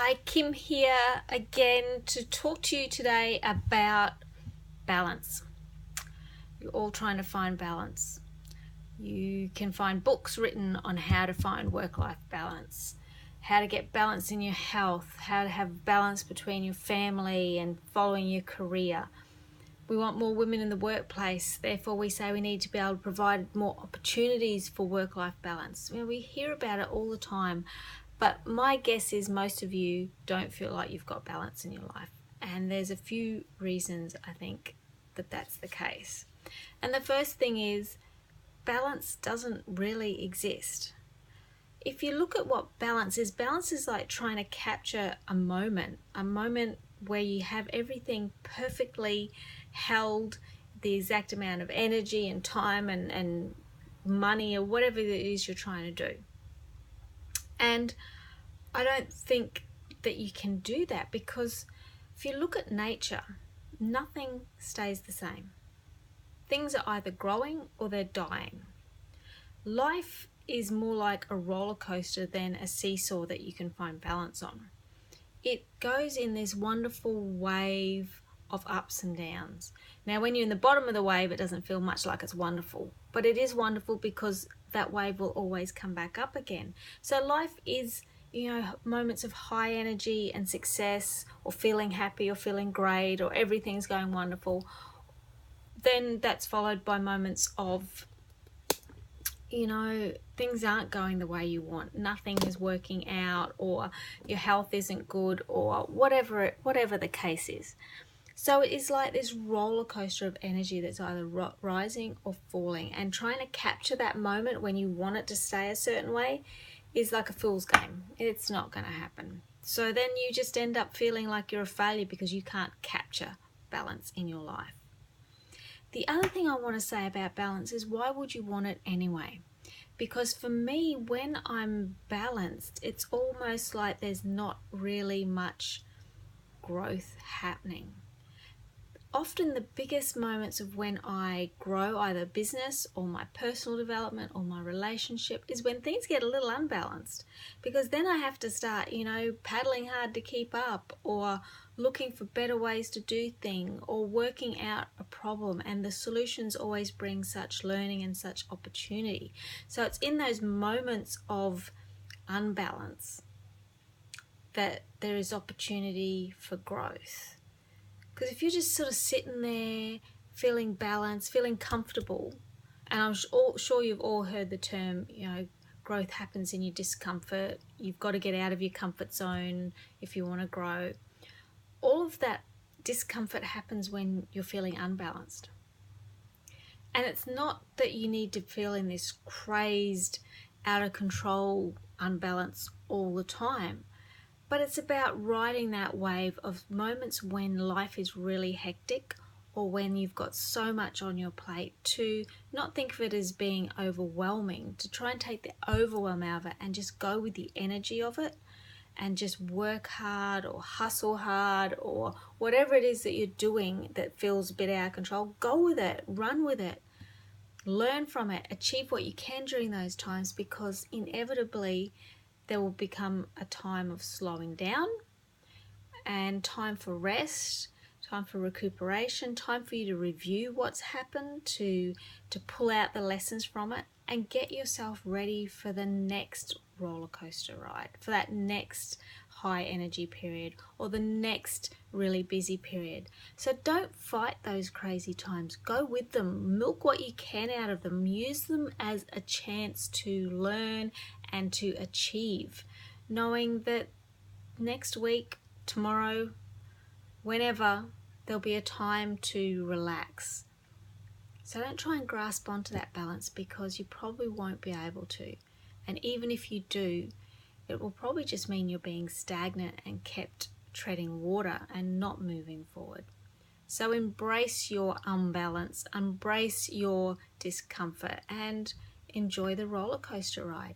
Hi, Kim here again to talk to you today about balance. You're all trying to find balance. You can find books written on how to find work-life balance, how to get balance in your health, how to have balance between your family and following your career. We want more women in the workplace, therefore we say we need to be able to provide more opportunities for work-life balance. We hear about it all the time, but my guess is most of you don't feel like you've got balance in your life. And there's a few reasons I think that that's the case. And the first thing is balance doesn't really exist. If you look at what balance is like trying to capture a moment where you have everything perfectly held, the exact amount of energy and time and money or whatever it is you're trying to do. And I don't think that you can do that, because if you look at nature, nothing stays the same. Things are either growing or they're dying. Life is more like a roller coaster than a seesaw that you can find balance on. It goes in this wonderful wave of ups and downs. Now, when you're in the bottom of the wave, it doesn't feel much like it's wonderful, but it is wonderful because that wave will always come back up again. So life is, moments of high energy and success, or feeling happy or feeling great, or everything's going wonderful. Then that's followed by moments of, things aren't going the way you want. Nothing is working out, or your health isn't good, or whatever the case is. So it is like this roller coaster of energy that's either rising or falling, and trying to capture that moment when you want it to stay a certain way is like a fool's game. It's not going to happen. So then you just end up feeling like you're a failure because you can't capture balance in your life. The other thing I want to say about balance is, why would you want it anyway? Because for me, when I'm balanced, it's almost like there's not really much growth happening. Often the biggest moments of when I grow either business or my personal development or my relationship is when things get a little unbalanced, because then I have to start, paddling hard to keep up, or looking for better ways to do things, or working out a problem, and the solutions always bring such learning and such opportunity. So it's in those moments of unbalance that there is opportunity for growth. Because if you're just sort of sitting there feeling balanced, feeling comfortable, and I'm sure you've all heard the term, growth happens in your discomfort. You've got to get out of your comfort zone if you want to grow. All of that discomfort happens when you're feeling unbalanced. And it's not that you need to feel in this crazed, out of control unbalance all the time. But it's about riding that wave of moments when life is really hectic, or when you've got so much on your plate, to not think of it as being overwhelming, to try and take the overwhelm out of it and just go with the energy of it, and just work hard or hustle hard, or whatever it is that you're doing that feels a bit out of control. Go with it, run with it, learn from it, achieve what you can during those times, because inevitably there will become a time of slowing down, and time for rest, time for recuperation, time for you to review what's happened, to pull out the lessons from it, and get yourself ready for the next roller coaster ride, for that next high energy period, or the next really busy period. So don't fight those crazy times. Go with them. Milk what you can out of them. Use them as a chance to learn and to achieve, knowing that next week, tomorrow, whenever, there'll be a time to relax. So don't try and grasp onto that balance, because you probably won't be able to. And even if you do, it will probably just mean you're being stagnant and kept treading water and not moving forward. So embrace your unbalance, embrace your discomfort, and enjoy the roller coaster ride.